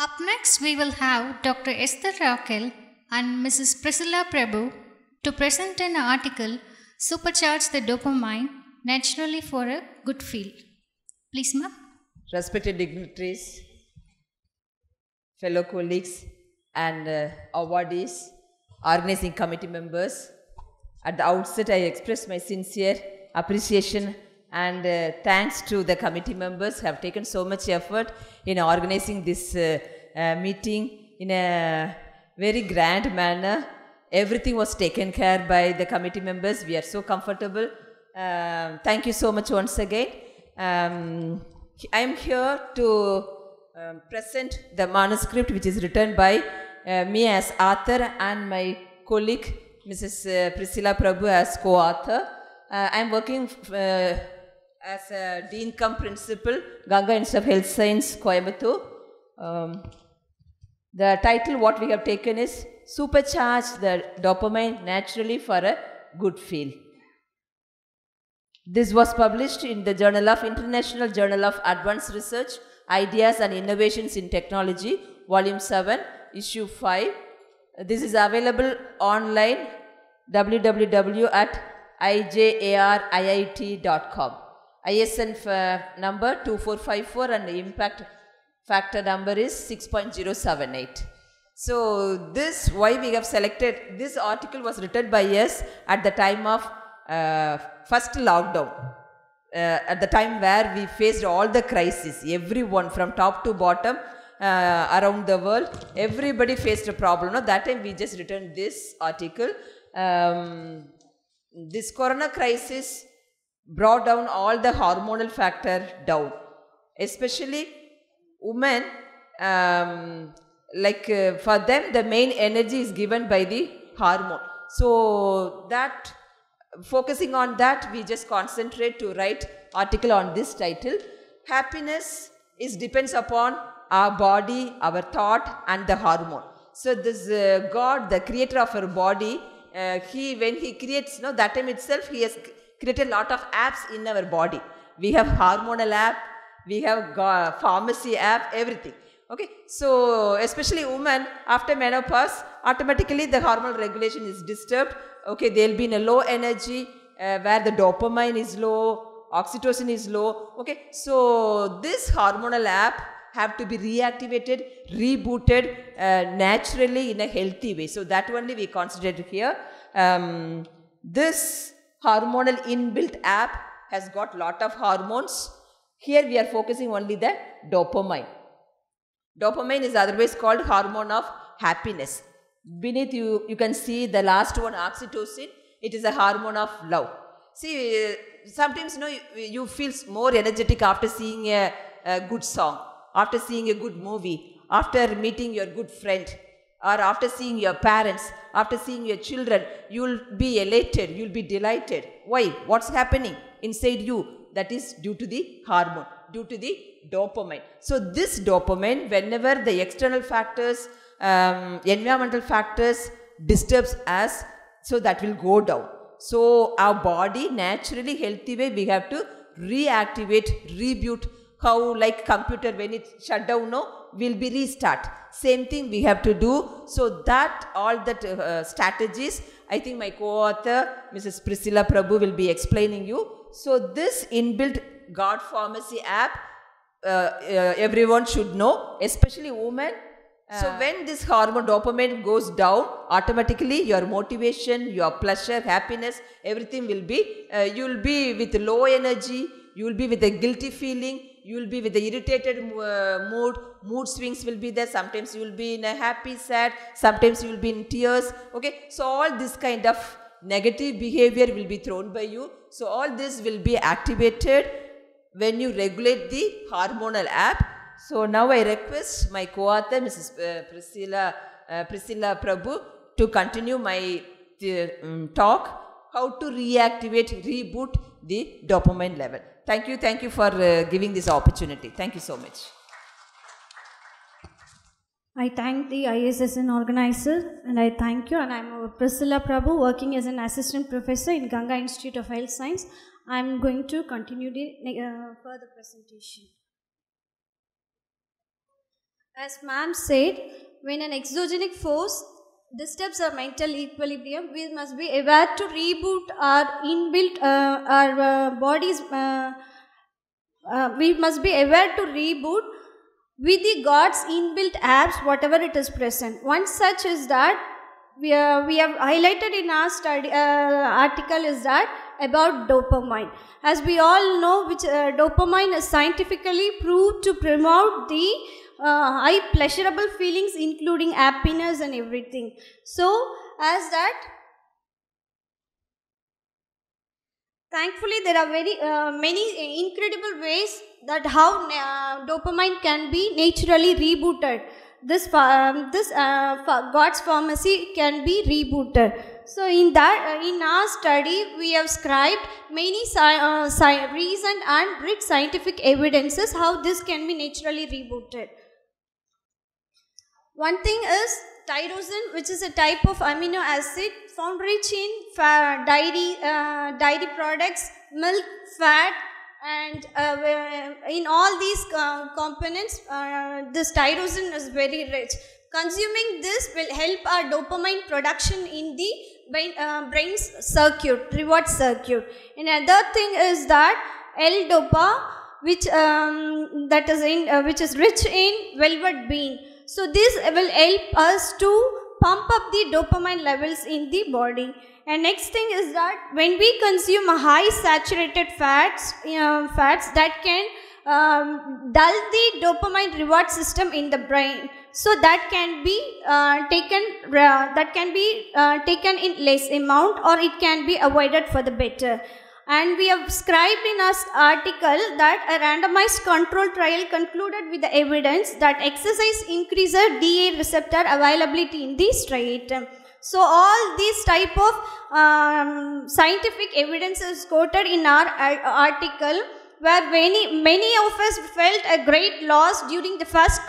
Up next, we will have Dr. Esther Rakel and Mrs. Priscilla Prabu to present an article, Supercharge the Dopamine Naturally for a Good Feel. Please, ma'am. Respected dignitaries, fellow colleagues and awardees, organizing committee members, at the outset I express my sincere appreciation and thanks to the committee members who have taken so much effort in organizing this meeting in a very grand manner. Everything was taken care by the committee members. We are so comfortable. Thank you so much once again. I am here to present the manuscript which is written by me as author and my colleague Mrs. Priscilla Prabu as co-author. I am working as a Dean cum Principal, Ganga Institute of Health Science, Coimbatore. The title what we have taken is Supercharge the Dopamine Naturally for a Good Feel. This was published in the International Journal of Advanced Research, Ideas and Innovations in Technology, Volume 7, Issue 5. This is available online, www.ijariit.com. ISSN number 2454 and the impact factor number is 6.078. So this, why we have selected, this article was written by us at the time of first lockdown. At the time where we faced all the crises, everyone from top to bottom around the world, everybody faced a problem. No? That time we just written this article. This corona crisis brought down all the hormonal factor down, especially women. For them the main energy is given by the hormone. So that, focusing on that, we just concentrate to write article on this title. Happiness depends upon our body, our thought and the hormone. So this God, the creator of our body, when he creates, that time itself he has created a lot of apps in our body. We have hormonal app, we have pharmacy app, everything. Okay, so especially women after menopause, automatically the hormonal regulation is disturbed. Okay, they will be in a low energy where the dopamine is low, oxytocin is low. Okay, so this hormonal app have to be reactivated, rebooted naturally in a healthy way. So that only we considered here. This hormonal inbuilt app has got lot of hormones. Here we are focusing only the dopamine. Dopamine is otherwise called hormone of happiness. Beneath you can see the last one, oxytocin. It is a hormone of love. See, sometimes you feel more energetic after seeing a good song, after seeing a good movie, after meeting your good friend, or after seeing your parents, after seeing your children. You will be elated, you will be delighted. Why? What's happening inside you? That is due to the hormone, due to the dopamine. So this dopamine, whenever the external factors, environmental factors disturbs us, so that will go down. So our body, naturally healthy way, we have to reactivate, reboot. How like computer, when it shut down, will be restart. Same thing we have to do. So that all that strategies, I think my co-author Mrs. Priscilla Prabu will be explaining you. So this inbuilt God Pharmacy app, everyone should know, especially women. So when this hormone dopamine goes down, automatically your motivation, your pleasure, happiness, everything will be, you will be with low energy, you will be with a guilty feeling, you will be with the irritated mood swings will be there. Sometimes you will be in a happy, sad, sometimes you will be in tears. Okay, so all this kind of negative behavior will be thrown by you. So all this will be activated when you regulate the hormonal app. So now I request my co-author Mrs. Priscilla Prabu to continue my talk, how to reactivate, reboot the dopamine level. Thank you for giving this opportunity. Thank you so much. I thank the ISSN organizer and I thank you, and I am Priscilla Prabu, working as an assistant professor in Ganga Institute of Health Science. I am going to continue the further presentation. As ma'am said, when an exogenic force disturbs our mental equilibrium, we must be aware to reboot our inbuilt, our bodies. We must be aware to reboot with the God's inbuilt apps, whatever it is present. One such is that we have highlighted in our study article is that about dopamine. As we all know, which dopamine is scientifically proved to promote the high pleasurable feelings, including happiness and everything. So, as that, thankfully, there are very many incredible ways that how dopamine can be naturally rebooted. This God's pharmacy can be rebooted. So in our study, we have described many recent and rich scientific evidences how this can be naturally rebooted. One thing is tyrosine, which is a type of amino acid found rich in dairy products, milk, fat, and in all these components, this tyrosine is very rich. Consuming this will help our dopamine production in the brain's circuit, reward circuit. Another thing is that L-dopa, which is rich in velvet bean. So this will help us to pump up the dopamine levels in the body. And next thing is that when we consume high saturated fats that can dull the dopamine reward system in the brain. So that can be taken in less amount, or it can be avoided for the better. And we have described in our article that a randomized control trial concluded with the evidence that exercise increases DA receptor availability in the striatum. So all these type of scientific evidence is quoted in our article, where many of us felt a great loss during the first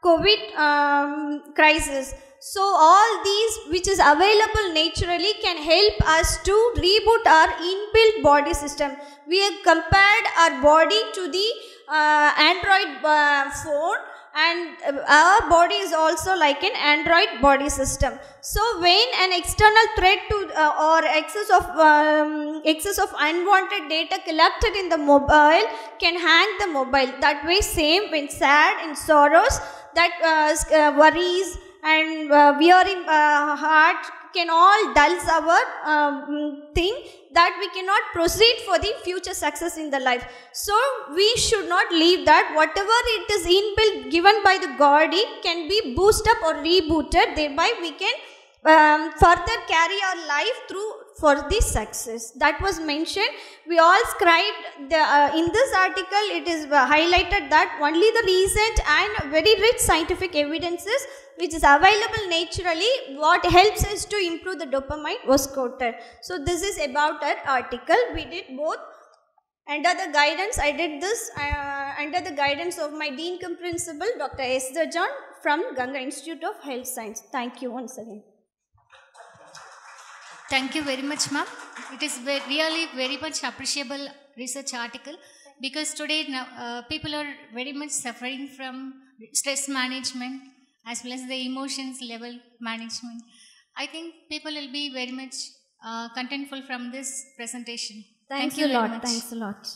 COVID crisis. So all these which is available naturally can help us to reboot our inbuilt body system. We have compared our body to the Android phone, and our body is also like an Android body system. So when an external threat to or excess of unwanted data collected in the mobile can hang the mobile. That way same when sad and sorrows, that worries and weary heart can all dulls our thing, that we cannot proceed for the future success in the life. So we should not leave that. Whatever it is inbuilt given by the body can be boosted up or rebooted. Thereby we can further carry our life through for this success. That was mentioned. We all scribed in this article. It is highlighted that only the recent and very rich scientific evidences which is available naturally, what helps us to improve the dopamine was quoted. So this is about our article. We did both under the guidance. I did this under the guidance of my Dean Cum Principal, Dr. Esther John from Ganga Institute of Health Science. Thank you once again. Thank you very much, ma'am. It is really very much appreciable research article, because today now, people are very much suffering from stress management as well as the emotions level management. I think people will be very much contentful from this presentation. Thank you very much. Thanks a lot.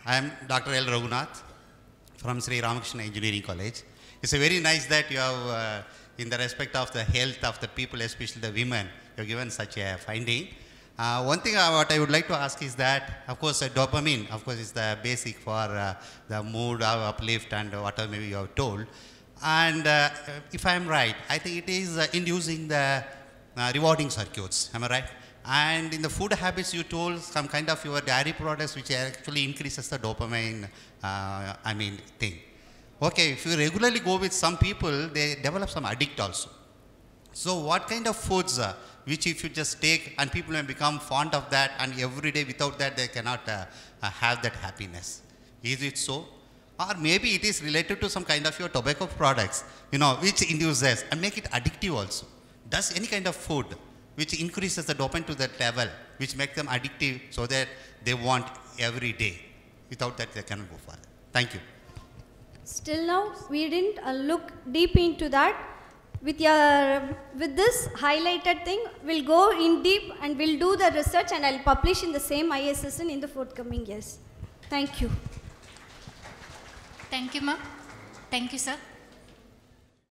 I am Dr. L. Raghunath from Sri Ramakrishna Engineering College. It's a very nice that you have, in the respect of the health of the people, especially the women, you have given such a finding. One thing what I would like to ask is that, of course, dopamine, of course, is the basic for the mood, uplift, and whatever maybe you have told. And if I am right, I think it is inducing the rewarding circuits. Am I right? And in the food habits, you told some kind of your dairy products which actually increases the dopamine, thing. Okay, if you regularly go with some people, they develop some addict also. So what kind of foods which if you just take and people may become fond of that, and every day without that they cannot have that happiness? Is it so? Or maybe it is related to some kind of your tobacco products, which induces and make it addictive also. Does any kind of food which increases the dopamine to that level, which makes them addictive so that they want every day? Without that, they cannot go further. Thank you. Still now, we didn't look deep into that. With this highlighted thing, we'll go in deep and we'll do the research and I'll publish in the same ISSN in the forthcoming years. Thank you. Thank you, ma'am. Thank you, sir.